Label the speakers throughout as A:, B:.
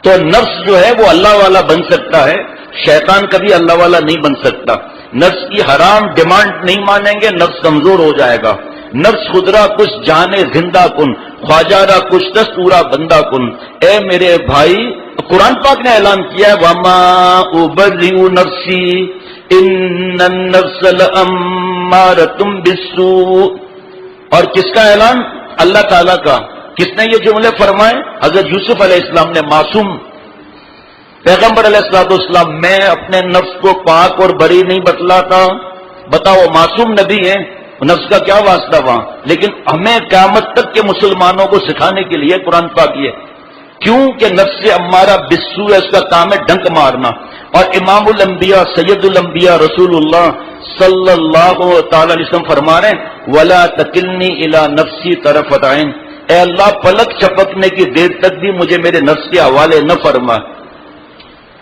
A: تو نفس جو ہے وہ اللہ والا بن سکتا ہے، شیطان کبھی اللہ والا نہیں بن سکتا۔ نفس کی حرام ڈیمانڈ نہیں مانیں گے، نفس کمزور ہو جائے گا۔ نفس خدرا کچھ جانے زندہ کن، خواجہ را کچھ دستورا بندہ کن۔ اے میرے بھائی، قرآن پاک نے اعلان کیا ہے وَمَا أُبَرِّئُ نَفْسِي إِنَّ النَّفْسَ لَأَمَّارَةٌ بِالسُّوءِ۔ اور کس کا اعلان؟ اللہ تعالیٰ کا۔ کس نے یہ جملے فرمائے؟ حضرت یوسف علیہ السلام نے، معصوم پیغمبر علیہ السلام۔ میں اپنے نفس کو پاک اور بری نہیں بتلاتا۔ بتاؤ، معصوم نبی ہیں، نفس کا کیا واسطہ وہاں؟ لیکن ہمیں قیامت تک کے مسلمانوں کو سکھانے کے لیے قرآن پاک یہ کیوں کہ نفس سے امارہ بالسوء ہے، اس کا کام ہے ڈنک مارنا۔ اور امام الانبیاء سید الانبیاء رسول اللہ صلی اللہ تعالی علیہ وسلم فرما رہے ہیں وَلَا تَكِلْنِي إِلَى نَفْسِي طَرَفَتَ عَيْنٍ، اے اللہ پلک چپکنے کی دیر تک بھی مجھے میرے نفس کے حوالے نہ فرما۔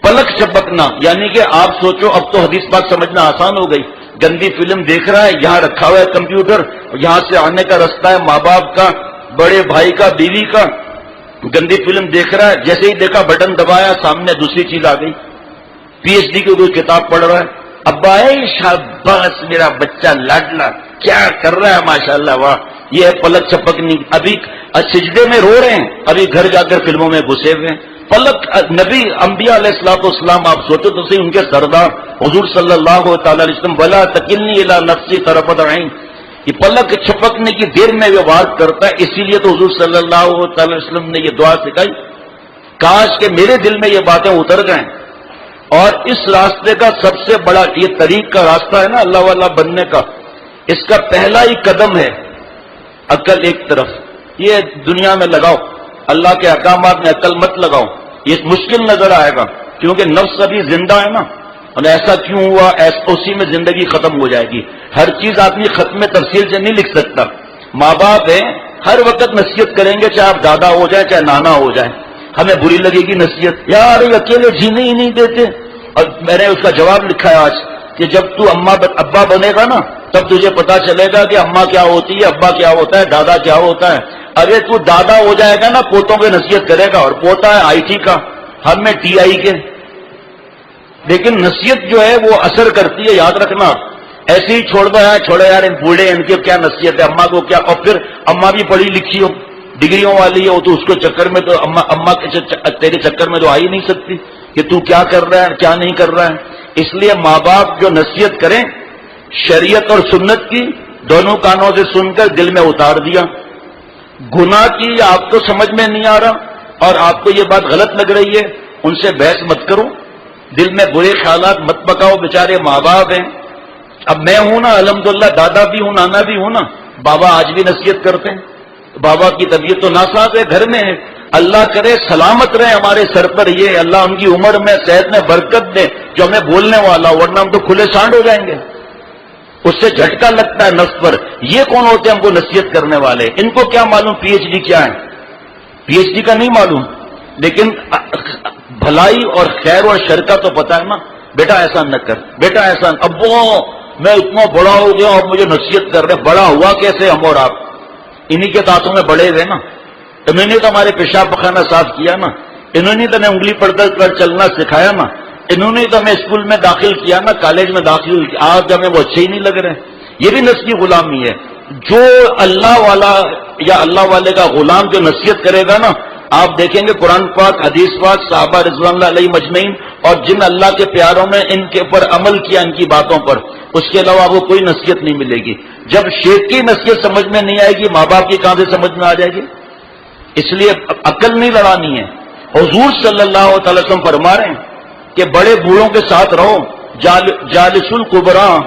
A: پلک چپکنا یعنی کہ آپ سوچو، اب تو حدیث پاک سمجھنا آسان ہو گئی۔ گندی فلم دیکھ رہا ہے، یہاں رکھا ہوا ہے کمپیوٹر، یہاں سے آنے کا رستہ ہے ماں باپ کا، بڑے بھائی کا، بیوی کا، گندی فلم دیکھ رہا ہے، جیسے ہی دیکھا بٹن دبایا، سامنے دوسری چیز آ گئی۔ پی ایچ ڈی کی کوئی کتاب پڑھ رہا ہے، ابا شاباش میرا بچہ لاڈلا، کیا کر رہا ہے ماشاءاللہ، واہ، یہ ہے پلک چپکنی۔ ابھی سجدے میں رو رہے ہیں، ابھی گھر جا کر فلموں میں گھسے ہوئے ہیں۔ پلک نبی انبیاء علیہ السلام آپ سوچو تو صحیح، ان کے سردار حضور صلی اللہ تعالی علیہ وسلم وَلَا تَكِلْنِي إِلَى نَفْسِي طَرَفَتَ عَيْنٍ، یہ پلک چھپکنے کی دیر میں یہ بات کرتا ہے۔ اسی لیے تو حضور صلی اللہ تعالی علیہ وسلم نے یہ دعا سکھائی، کاش کہ میرے دل میں یہ باتیں اتر جائیں۔ اور اس راستے کا سب سے بڑا یہ طریق کا راستہ ہے نا اللہ والا بننے کا، اس کا پہلا ہی قدم ہے عقل ایک طرف۔ یہ دنیا میں لگاؤ، اللہ کے احکامات میں عقل مت لگاؤ، یہ مشکل نظر آئے گا کیونکہ نفس ابھی زندہ ہے نا، اور ایسا کیوں ہوا، اسی میں زندگی ختم ہو جائے گی۔ ہر چیز آدمی ختم تفصیل سے نہیں لکھ سکتا۔ ماں باپ ہیں، ہر وقت نصیحت کریں گے، چاہے آپ دادا ہو جائیں چاہے نانا ہو جائیں، ہمیں بری لگے گی نصیحت، یار یہ اکیلے جینے ہی نہیں دیتے۔ اور میں نے اس کا جواب لکھا ہے آج کہ جب تو ابا بنے گا نا تب تجھے پتا چلے گا کہ اماں کیا ہوتی ہے، ابا کیا ہوتا ہے، دادا کیا ہوتا ہے۔ ارے تو دادا ہو جائے گا نا، پوتوں کی نصیحت کرے گا، اور پوتا ہے آئی ٹی کا، ہم میں ٹی آئی کے۔ لیکن نصیحت جو ہے وہ اثر کرتی ہے، یاد رکھنا۔ ایسے ہی چھوڑ دو یار، چھوڑے یار ان بوڑھے، ان کی کیا نصیحت ہے، اماں کو کیا۔ اور پھر اماں بھی پڑھی لکھی ہو، ڈگریوں والی ہو، تو اس کو چکر میں تو اماں کے تیرے چکر میں تو آ ہی نہیں سکتی کہ تو کیا کر رہا ہے کیا نہیں کر رہا ہے۔ اس لیے ماں باپ جو نصیحت کریں، شریعت اور سنت کی دونوں کانوں سے سن کر دل میں اتار دیا۔ گناہ کی آپ کو سمجھ میں نہیں آ رہا اور آپ کو یہ بات غلط لگ رہی ہے، ان سے بحث مت کرو، دل میں برے خیالات مت پکاؤ، بیچارے ماں باپ ہیں۔ اب میں ہوں نا، الحمدللہ دادا بھی ہوں، نانا بھی ہوں نا، بابا آج بھی نصیحت کرتے ہیں۔ بابا کی طبیعت تو ناساز ہے، گھر میں ہے، اللہ کرے سلامت رہے ہمارے سر پر، یہ اللہ ان کی عمر میں صحت میں برکت دے جو ہمیں بولنے والا، ورنہ ہم تو کھلے سانڈ ہو جائیں گے۔ اس سے جھٹکا لگتا ہے نفس پر۔ یہ کون ہوتے ہیں ہم کو نصیحت کرنے والے؟ ان کو کیا معلوم پی ایچ ڈی کیا ہے؟ پی ایچ ڈی کا نہیں معلوم، لیکن بھلائی اور خیر اور شر کا تو پتا ہے نا۔ بیٹا ایسا نہ کر، بیٹا ایسا، اب وہ میں اتنا بڑا ہو گیا اور مجھے نصیحت کر رہے۔ بڑا ہوا کیسے ہم اور آپ؟ انہی کے ہاتھوں میں بڑے ہوئے نا، انہوں نے تو ہمارے پیشاب پخانہ صاف کیا نا، انہوں نے تو ہمیں انگلی پڑھ کر چلنا سکھایا نا، انہوں نے تو ہمیں اسکول میں داخل کیا نا، کالج میں داخل کیا۔ آج ہمیں وہ اچھے ہی نہیں لگ رہے۔ یہ بھی نفس کی غلامی ہے۔ جو اللہ والا یا اللہ والے کا غلام جو نصیحت کرے گا نا، آپ دیکھیں گے قرآن پاک، حدیث پاک، صحابہ رضوان اللہ علیہ مجمعین، اور جن اللہ کے پیاروں نے ان کے اوپر عمل کیا، ان کی باتوں پر، اس کے علاوہ وہ کوئی نصیحت نہیں ملے گی۔ جب شیخ کی نصیحت سمجھ میں نہیں آئے گی، ماں باپ کی کہاں سے سمجھ میں آ جائے گی؟ اس لیے عقل نہیں لڑانی ہے۔ حضور صلی اللہ تعالی وسلم فرما رہے ہیں کہ بڑے بوڑھوں کے ساتھ رہو، جالس القبراء،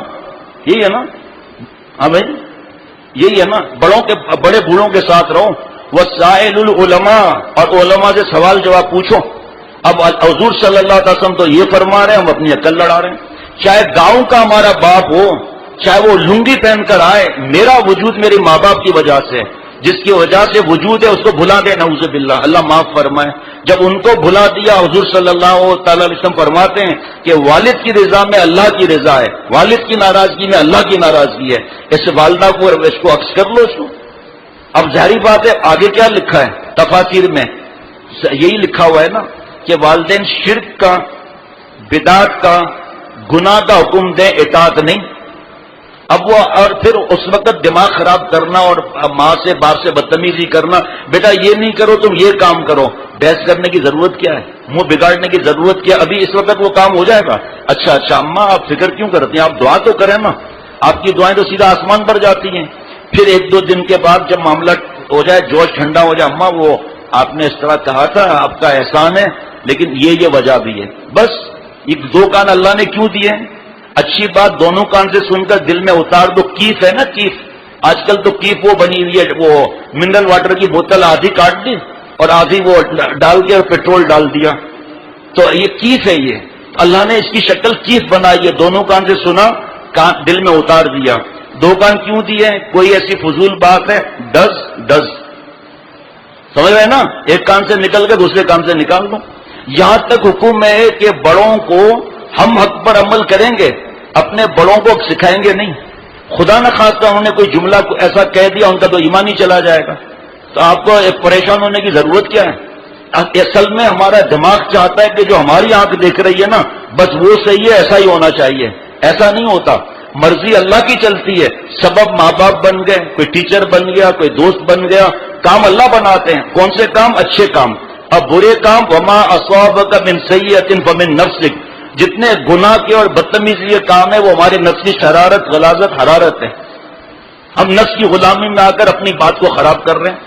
A: یہی ہے نا؟ ہاں بھائی یہی ہے نا، بڑے بوڑھوں کے ساتھ رہو، وسائل العلماء، اور علماء سے سوال جواب پوچھو۔ اب حضور صلی اللہ علیہ وسلم تو یہ فرما رہے ہیں، ہم اپنی عقل لڑا رہے ہیں۔ چاہے گاؤں کا ہمارا باپ ہو، چاہے وہ لنگی پہن کر آئے، میرا وجود میرے ماں باپ کی وجہ سے، جس کی وجہ سے وجود ہے اس کو بھلا دے، نعوذ باللہ، اللہ معاف فرمائے۔ جب ان کو بھلا دیا، حضور صلی اللہ تعالی علیہ وسلم فرماتے ہیں کہ والد کی رضا میں اللہ کی رضا ہے، والد کی ناراضگی میں اللہ کی ناراضگی ہے۔ اس والدہ کو اس کو عکس کر لو اس کو۔ اب ظاہری بات ہے، آگے کیا لکھا ہے تفاسیر میں؟ یہی لکھا ہوا ہے نا کہ کہ والدین شرک کا، بدعت کا، گناہ کا حکم دیں، اطاعت نہیں. اب وہ اور پھر اس وقت دماغ خراب کرنا اور ماں سے باپ سے بدتمیزی کرنا، بیٹا یہ نہیں کرو تم یہ کام کرو، بحث کرنے کی ضرورت کیا ہے؟ منہ بگاڑنے کی ضرورت کیا؟ ابھی اس وقت وہ کام ہو جائے گا. اچھا اماں آپ فکر کیوں کرتی ہیں؟ آپ دعا تو کریں نا، آپ کی دعائیں تو سیدھا آسمان پر جاتی ہیں. پھر ایک دو دن کے بعد جب معاملہ ہو جائے، جوش ٹھنڈا ہو جائے، اماں وہ آپ نے اس طرح کہا تھا، آپ کا احسان ہے، لیکن یہ وجہ بھی ہے. بس یہ دو کان اللہ نے کیوں دیے؟ اچھی بات دونوں کان سے سن کر دل میں اتار دو. کیف ہے نا، کیف. آج کل تو کیف وہ بنی ہوئی ہے، وہ منرل واٹر کی بوتل آدھی کاٹ دی اور آدھی وہ ڈال کے پیٹرول ڈال دیا، تو یہ کیف ہے. یہ اللہ نے اس کی شکل کیف بنائی ہے. دونوں کان سے سنا، دل میں اتار دیا. دو کان کیوں دیے؟ کوئی ایسی فضول بات ہے؟ ڈز سمجھ رہے نا، ایک کان سے نکل کے دوسرے کان سے نکال دو. یہاں تک حکم ہے کہ بڑوں کو ہم حق پر عمل کریں گے، اپنے بڑوں کو سکھائیں گے نہیں. خدا نہ خواستہ انہوں نے کوئی جملہ ایسا کہہ دیا، ان کا تو ایمان ہی چلا جائے گا. تو آپ کو پریشان ہونے کی ضرورت کیا ہے؟ اصل میں ہمارا دماغ چاہتا ہے کہ جو ہماری آنکھ دیکھ رہی ہے نا، بس وہ صحیح ہے، ایسا ہی ہونا چاہیے. ایسا نہیں ہوتا، مرضی اللہ کی چلتی ہے. سبب ماں باپ بن گئے، کوئی ٹیچر بن گیا، کوئی دوست بن گیا، کام اللہ بناتے ہیں. کون سے کام؟ اچھے کام. اب برے کام، وما اصابک من سیئۃ فمن نفسک، جتنے گناہ کے اور بدتمیزی کے کام ہے وہ ہمارے نفس کی شرارت، غلاظت، حرارت ہے. ہم نفس کی غلامی میں آ کر اپنی بات کو خراب کر رہے ہیں.